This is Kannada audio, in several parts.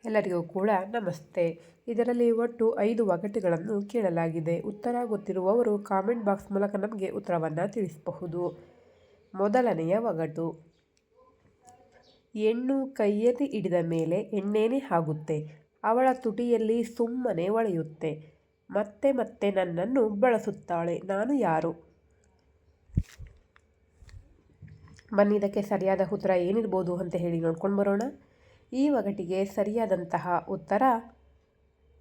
ಎಲ್ಲರಿಗೂ ಕೂಡ ನಮಸ್ತೆ. ಇದರಲ್ಲಿ ಒಟ್ಟು 5 ಒಗಟುಗಳನ್ನು ಕೇಳಲಾಗಿದೆ. ಉತ್ತರ ಗೊತ್ತಿರುವವರು ಕಾಮೆಂಟ್ ಬಾಕ್ಸ್ ಮೂಲಕ ನಮಗೆ ಉತ್ತರವನ್ನು ತಿಳಿಸಬಹುದು. ಮೊದಲನೆಯ ಒಗಟು. ಹೆಣ್ಣು ಕೈಯಲ್ಲಿ ಹಿಡಿದ ಮೇಲೆ ಎಣ್ಣೆನೇ ಆಗುತ್ತೆ, ಅವಳ ತುಟಿಯಲ್ಲಿ ಸುಮ್ಮನೆ ಒಳೆಯುತ್ತೆ, ಮತ್ತೆ ಮತ್ತೆ ನನ್ನನ್ನು ಬಳಸುತ್ತಾಳೆ, ನಾನು ಯಾರು? ಬನ್ನಿ, ಇದಕ್ಕೆ ಸರಿಯಾದ ಉತ್ತರ ಏನಿರ್ಬೋದು ಅಂತ ಹೇಳಿ ನೋಡ್ಕೊಂಡು ಬರೋಣ. ಈ ಒಗಟಿಗೆ ಸರಿಯಾದಂತಹ ಉತ್ತರ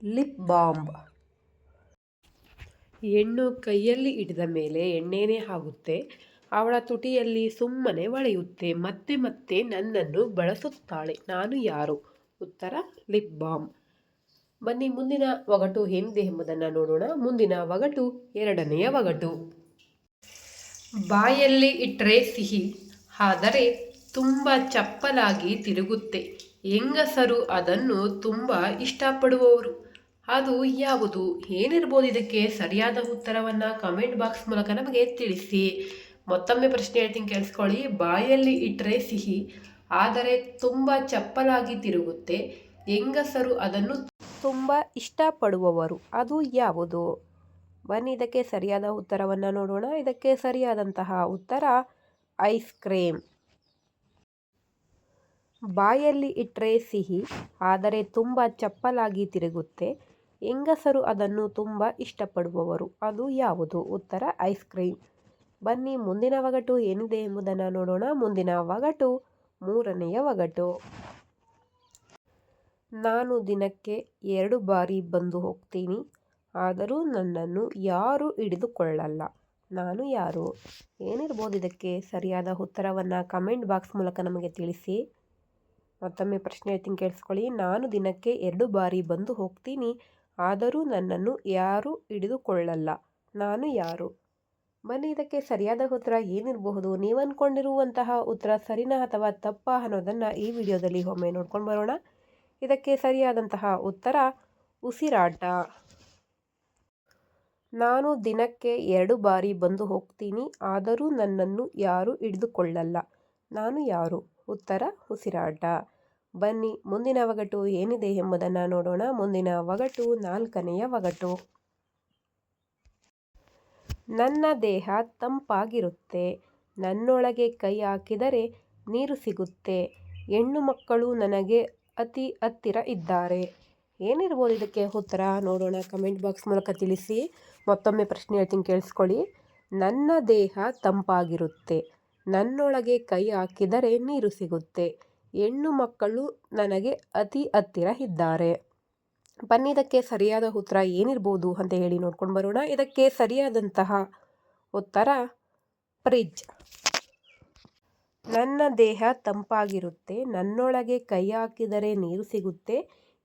ಲಿಪ್ ಬಾಂಬ್. ಹೆಣ್ಣು ಕೈಯಲ್ಲಿ ಹಿಡಿದ ಮೇಲೆ ಎಣ್ಣೆನೇ ಆಗುತ್ತೆ, ಅವಳ ತುಟಿಯಲ್ಲಿ ಸುಮ್ಮನೆ ಒಳೆಯುತ್ತೆ, ಮತ್ತೆ ಮತ್ತೆ ನನ್ನನ್ನು ಬಳಸುತ್ತಾಳೆ, ನಾನು ಯಾರು? ಉತ್ತರ ಲಿಪ್ ಬಾಂಬ್. ಬನ್ನಿ, ಮುಂದಿನ ಒಗಟು ಏನಿದೆ ಎಂಬುದನ್ನು ನೋಡೋಣ. ಮುಂದಿನ ಒಗಟು ಎರಡನೆಯ ಒಗಟು. ಬಾಯಲ್ಲಿ ಇಟ್ಟರೆ ಸಿಹಿ, ಆದರೆ ತುಂಬ ಚಪ್ಪಲಾಗಿ ತಿರುಗುತ್ತೆ, ಹೆಂಗಸರು ಅದನ್ನು ತುಂಬ ಇಷ್ಟಪಡುವವರು, ಅದು ಯಾವುದು? ಏನಿರ್ಬೋದು? ಇದಕ್ಕೆ ಸರಿಯಾದ ಉತ್ತರವನ್ನು ಕಮೆಂಟ್ ಬಾಕ್ಸ್ ಮೂಲಕ ನಮಗೆ ತಿಳಿಸಿ. ಮತ್ತೊಮ್ಮೆ ಪ್ರಶ್ನೆ ಹೇಳ್ತೀನಿ, ಕೇಳಿಸ್ಕೊಳ್ಳಿ. ಬಾಯಲ್ಲಿ ಇಟ್ಟರೆ ಸಿಹಿ, ಆದರೆ ತುಂಬ ಚಪ್ಪಲಾಗಿ ತಿರುಗುತ್ತೆ, ಹೆಂಗಸರು ಅದನ್ನು ತುಂಬ ಇಷ್ಟಪಡುವವರು, ಅದು ಯಾವುದು? ಬನ್ನಿ, ಇದಕ್ಕೆ ಸರಿಯಾದ ಉತ್ತರವನ್ನು ನೋಡೋಣ. ಇದಕ್ಕೆ ಸರಿಯಾದಂತಹ ಉತ್ತರ ಐಸ್ ಕ್ರೀಮ್. ಬಾಯಲ್ಲಿ ಇಟ್ಟರೆ ಸಿಹಿ, ಆದರೆ ತುಂಬ ಚಪ್ಪಲಾಗಿ ತಿರುಗುತ್ತೆ, ಹೆಂಗಸರು ಅದನ್ನು ತುಂಬ ಇಷ್ಟಪಡುವವರು, ಅದು ಯಾವುದು? ಉತ್ತರ ಐಸ್ ಕ್ರೀಮ್. ಬನ್ನಿ, ಮುಂದಿನ ಒಗಟು ಏನಿದೆ ಎಂಬುದನ್ನು ನೋಡೋಣ. ಮುಂದಿನ ಒಗಟು ಮೂರನೆಯ ಒಗಟು. ನಾನು ದಿನಕ್ಕೆ 2 ಬಾರಿ ಬಂದು ಹೋಗ್ತೀನಿ, ಆದರೂ ನನ್ನನ್ನು ಯಾರೂ ಹಿಡಿದುಕೊಳ್ಳಲ್ಲ, ನಾನು ಯಾರು? ಏನಿರ್ಬೋದು? ಇದಕ್ಕೆ ಸರಿಯಾದ ಉತ್ತರವನ್ನು ಕಮೆಂಟ್ ಬಾಕ್ಸ್ ಮೂಲಕ ನಮಗೆ ತಿಳಿಸಿ. ಮತ್ತೊಮ್ಮೆ ಪ್ರಶ್ನೆ ಹೇಳ್ತೀನಿ, ಕೇಳಿಸ್ಕೊಳ್ಳಿ. ನಾನು ದಿನಕ್ಕೆ 2 ಬಾರಿ ಬಂದು ಹೋಗ್ತೀನಿ, ಆದರೂ ನನ್ನನ್ನು ಯಾರೂ ಹಿಡಿದುಕೊಳ್ಳಲ್ಲ, ನಾನು ಯಾರು? ಬನ್ನಿ, ಇದಕ್ಕೆ ಸರಿಯಾದ ಉತ್ತರ ಏನಿರಬಹುದು? ನೀವು ಅಂದ್ಕೊಂಡಿರುವಂತಹ ಉತ್ತರ ಸರಿನಾ ಅಥವಾ ತಪ್ಪಾ ಅನ್ನೋದನ್ನು ಈ ವಿಡಿಯೋದಲ್ಲಿ ಒಮ್ಮೆ ನೋಡ್ಕೊಂಡು ಬರೋಣ. ಇದಕ್ಕೆ ಸರಿಯಾದಂತಹ ಉತ್ತರ ಉಸಿರಾಟ. ನಾನು ದಿನಕ್ಕೆ 2 ಬಾರಿ ಬಂದು ಹೋಗ್ತೀನಿ, ಆದರೂ ನನ್ನನ್ನು ಯಾರೂ ಹಿಡಿದುಕೊಳ್ಳಲ್ಲ, ನಾನು ಯಾರು? ಉತ್ತರ ಉಸಿರಾಟ. ಬನ್ನಿ, ಮುಂದಿನ ಒಗಟು ಏನಿದೆ ಎಂಬುದನ್ನು ನೋಡೋಣ. ಮುಂದಿನ ಒಗಟು ನಾಲ್ಕನೆಯ ಒಗಟು. ನನ್ನ ದೇಹ ತಂಪಾಗಿರುತ್ತೆ, ನನ್ನೊಳಗೆ ಕೈ ಹಾಕಿದರೆ ನೀರು ಸಿಗುತ್ತೆ, ಹೆಣ್ಣು ಮಕ್ಕಳು ನನಗೆ ಅತಿ ಹತ್ತಿರ ಇದ್ದಾರೆ. ಏನಿರ್ಬೋದು? ಇದಕ್ಕೆ ಉತ್ತರ ನೋಡೋಣ, ಕಮೆಂಟ್ ಬಾಕ್ಸ್ ಮೂಲಕ ತಿಳಿಸಿ. ಮತ್ತೊಮ್ಮೆ ಪ್ರಶ್ನೆ ಹೇಳ್ತೀನಿ, ಕೇಳಿಸ್ಕೊಳ್ಳಿ. ನನ್ನ ದೇಹ ತಂಪಾಗಿರುತ್ತೆ, ನನ್ನೊಳಗೆ ಕೈ ಹಾಕಿದರೆ ನೀರು ಸಿಗುತ್ತೆ, ಹೆಣ್ಣು ಮಕ್ಕಳು ನನಗೆ ಅತಿ ಹತ್ತಿರ ಇದ್ದಾರೆ. ಬನ್ನಿ, ಇದಕ್ಕೆ ಸರಿಯಾದ ಉತ್ತರ ಏನಿರ್ಬೋದು ಅಂತ ಹೇಳಿ ನೋಡ್ಕೊಂಡು ಬರೋಣ. ಇದಕ್ಕೆ ಸರಿಯಾದಂತಹ ಉತ್ತರ ಫ್ರಿಡ್ಜ್. ನನ್ನ ದೇಹ ತಂಪಾಗಿರುತ್ತೆ, ನನ್ನೊಳಗೆ ಕೈ ಹಾಕಿದರೆ ನೀರು ಸಿಗುತ್ತೆ,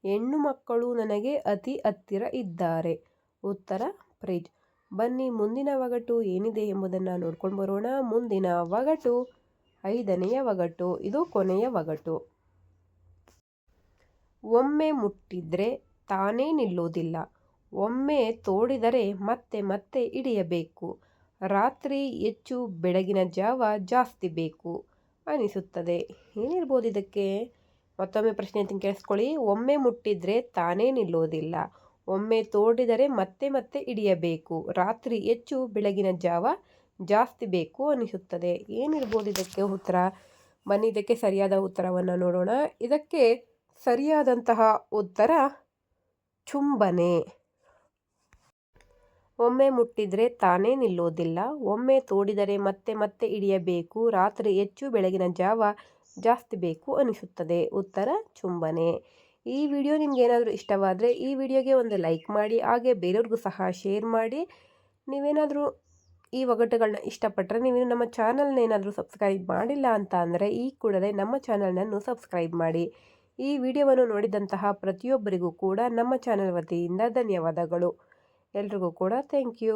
ಹೆಣ್ಣು ಮಕ್ಕಳು ನನಗೆ ಅತಿ ಹತ್ತಿರ ಇದ್ದಾರೆ. ಉತ್ತರ ಫ್ರಿಡ್ಜ್. ಬನ್ನಿ, ಮುಂದಿನ ಒಗಟು ಏನಿದೆ ಎಂಬುದನ್ನು ನೋಡ್ಕೊಂಡು ಬರೋಣ. ಮುಂದಿನ ಒಗಟು ಐದನೆಯ ಒಗಟು. ಇದು ಕೊನೆಯ ಒಗಟು. ಒಮ್ಮೆ ಮುಟ್ಟಿದ್ರೆ ತಾನೇ ನಿಲ್ಲೋದಿಲ್ಲ, ಒಮ್ಮೆ ತೋಡಿದರೆ ಮತ್ತೆ ಮತ್ತೆ ಹಿಡಿಯಬೇಕು, ರಾತ್ರಿ ಹೆಚ್ಚು ಬೆಳಗಿನ ಜಾವ ಜಾಸ್ತಿ ಬೇಕು ಅನಿಸುತ್ತದೆ. ಏನಿರ್ಬೋದು? ಇದಕ್ಕೆ ಮತ್ತೊಮ್ಮೆ ಪ್ರಶ್ನೆ ಹೇಳ್ತೀನಿ, ಕೇಳಿಸ್ಕೊಳ್ಳಿ. ಒಮ್ಮೆ ಮುಟ್ಟಿದ್ರೆ ತಾನೇ ನಿಲ್ಲೋದಿಲ್ಲ, ಒಮ್ಮೆ ತೋಡಿದರೆ ಮತ್ತೆ ಮತ್ತೆ ಹಿಡಿಯಬೇಕು, ರಾತ್ರಿ ಹೆಚ್ಚು ಬೆಳಗಿನ ಜಾವ ಜಾಸ್ತಿ ಬೇಕು ಅನಿಸುತ್ತದೆ. ಏನಿರ್ಬೋದು? ಇದಕ್ಕೆ ಉತ್ತರ. ಬನ್ನಿ, ಇದಕ್ಕೆ ಸರಿಯಾದ ಉತ್ತರವನ್ನು ನೋಡೋಣ. ಇದಕ್ಕೆ ಸರಿಯಾದಂತಹ ಉತ್ತರ ಚುಂಬನೆ. ಒಮ್ಮೆ ಮುಟ್ಟಿದ್ರೆ ತಾನೇ ನಿಲ್ಲೋದಿಲ್ಲ, ಒಮ್ಮೆ ತೋಡಿದರೆ ಮತ್ತೆ ಮತ್ತೆ ಹಿಡಿಯಬೇಕು, ರಾತ್ರಿ ಹೆಚ್ಚು ಬೆಳಗಿನ ಜಾವ ಜಾಸ್ತಿ ಬೇಕು ಅನಿಸುತ್ತದೆ. ಉತ್ತರ ಚುಂಬನೆ. ಈ ವಿಡಿಯೋ ನಿಮ್ಗೆ ಏನಾದರೂ ಇಷ್ಟವಾದರೆ ಈ ವಿಡಿಯೋಗೆ ಒಂದು ಲೈಕ್ ಮಾಡಿ, ಹಾಗೆ ಬೇರೆಯವ್ರಿಗೂ ಸಹ ಶೇರ್ ಮಾಡಿ. ನೀವೇನಾದರೂ ಈ ಒಗಟುಗಳನ್ನ ಇಷ್ಟಪಟ್ಟರೆ, ನೀವು ನಮ್ಮ ಚಾನಲ್ನ ಏನಾದರೂ ಸಬ್ಸ್ಕ್ರೈಬ್ ಮಾಡಿಲ್ಲ ಅಂತ ಅಂದರೆ ಈ ಕೂಡಲೇ ನಮ್ಮ ಚಾನಲ್ನನ್ನು ಸಬ್ಸ್ಕ್ರೈಬ್ ಮಾಡಿ. ಈ ವಿಡಿಯೋವನ್ನು ನೋಡಿದಂತಹ ಪ್ರತಿಯೊಬ್ಬರಿಗೂ ಕೂಡ ನಮ್ಮ ಚಾನಲ್ ವತಿಯಿಂದ ಧನ್ಯವಾದಗಳು. ಎಲ್ರಿಗೂ ಕೂಡ ಥ್ಯಾಂಕ್ ಯು.